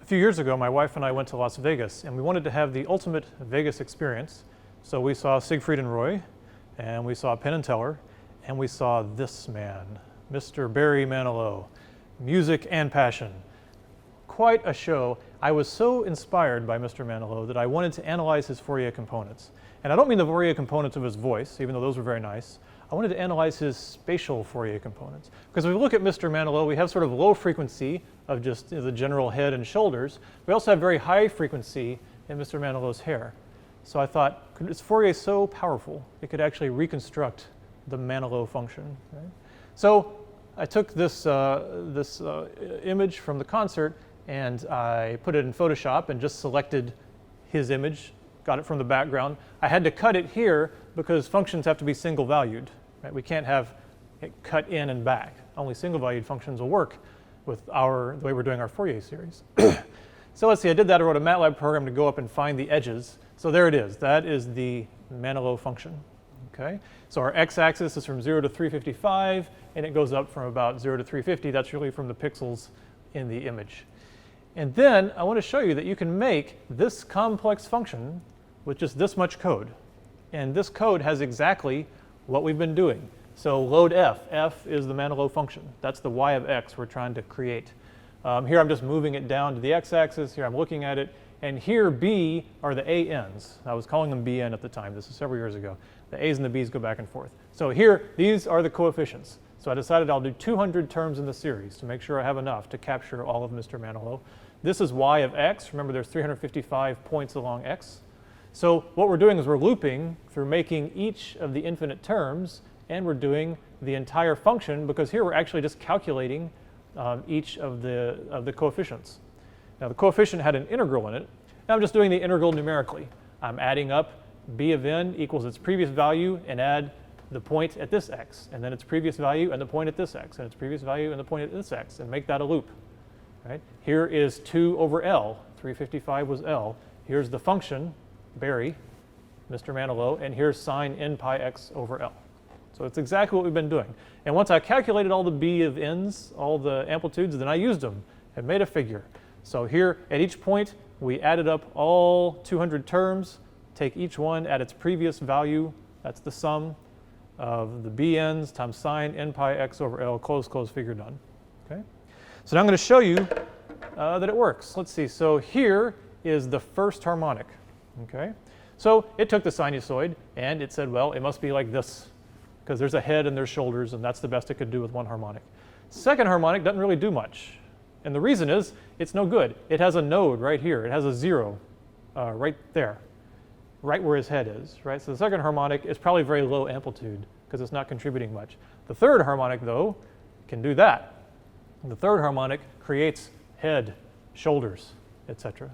A few years ago, my wife and I went to Las Vegas, and we wanted to have the ultimate Vegas experience. So we saw Siegfried and Roy, and we saw Penn and Teller, and we saw this man, Mr. Barry Manilow, music and passion. Quite a show. I was so inspired by Mr. Manilow that I wanted to analyze his Fourier components. And I don't mean the Fourier components of his voice, even though those were very nice. I wanted to analyze his spatial Fourier components. Because if we look at Mr. Manilow, we have sort of low frequency of just the general head and shoulders. We also have very high frequency in Mr. Manilow's hair. So I thought, is Fourier so powerful, it could actually reconstruct the Manilow function? Right? So I took this image from the concert and I put it in Photoshop and just selected his image, got it from the background. I had to cut it here because functions have to be single valued. Right? We can't have it cut in and back. Only single valued functions will work with the way we're doing our Fourier series. So let's see, I did that. I wrote a MATLAB program to go up and find the edges. So there it is. That is the Manilow function. Okay? So our x-axis is from 0 to 355, and it goes up from about 0 to 350. That's really from the pixels in the image. And then I want to show you that you can make this complex function with just this much code. And this code has exactly what we've been doing. So load f. F is the Manilow function. That's the y of x we're trying to create. Here I'm just moving it down to the x-axis. Here I'm looking at it. And here b are the a-n's. I was calling them bn at the time. This is several years ago. The a's and the b's go back and forth. So here, these are the coefficients. So I decided I'll do 200 terms in the series to make sure I have enough to capture all of Mr. Manilow. This is y of x. Remember, there's 355 points along x. So what we're doing is we're looping through making each of the infinite terms, and we're doing the entire function because here we're actually just calculating each of the coefficients. Now the coefficient had an integral in it, and I'm just doing the integral numerically. I'm adding up b of n equals its previous value and add the point at this x, and then its previous value and the point at this x, and its previous value and the point at this x, and make that a loop. Right? Here is 2 over L. 355 was L. Here's the function, Barry, Mr. Manilow, and here's sine n pi x over L. So it's exactly what we've been doing. And once I calculated all the b of n's, all the amplitudes, then I used them and made a figure. So here at each point, we added up all 200 terms, take each one at its previous value. That's the sum of the bn's times sine n pi x over L, close, figure done. Okay? So now I'm going to show you that it works. Let's see. So here is the first harmonic. Okay? So it took the sinusoid, and it said, well, it must be like this, because there's a head and there's shoulders, and that's the best it could do with one harmonic. Second harmonic doesn't really do much. And the reason is, it's no good. It has a node right here. It has a 0 right there, right where his head is. Right? So the second harmonic is probably very low amplitude, because it's not contributing much. The third harmonic, though, can do that. The third harmonic creates head, shoulders, etc.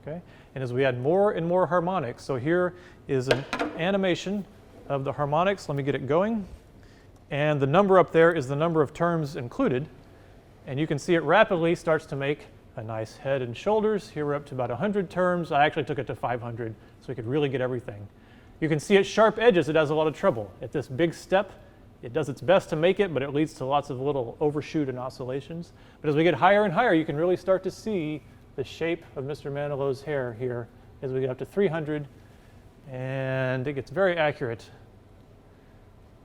Okay? And as we add more and more harmonics, so here is an animation of the harmonics. Let me get it going. And the number up there is the number of terms included. And you can see it rapidly starts to make a nice head and shoulders. Here we're up to about 100 terms. I actually took it to 500 so we could really get everything. You can see at sharp edges it has a lot of trouble. At this big step, it does its best to make it, but it leads to lots of little overshoot and oscillations. But as we get higher and higher, you can really start to see the shape of Mr. Manilow's hair here as we get up to 300, and it gets very accurate.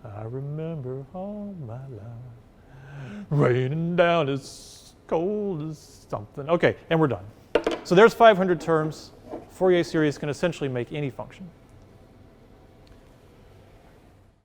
I remember all my life, raining down as cold as something. Okay, and we're done. So there's 500 terms. Fourier series can essentially make any function.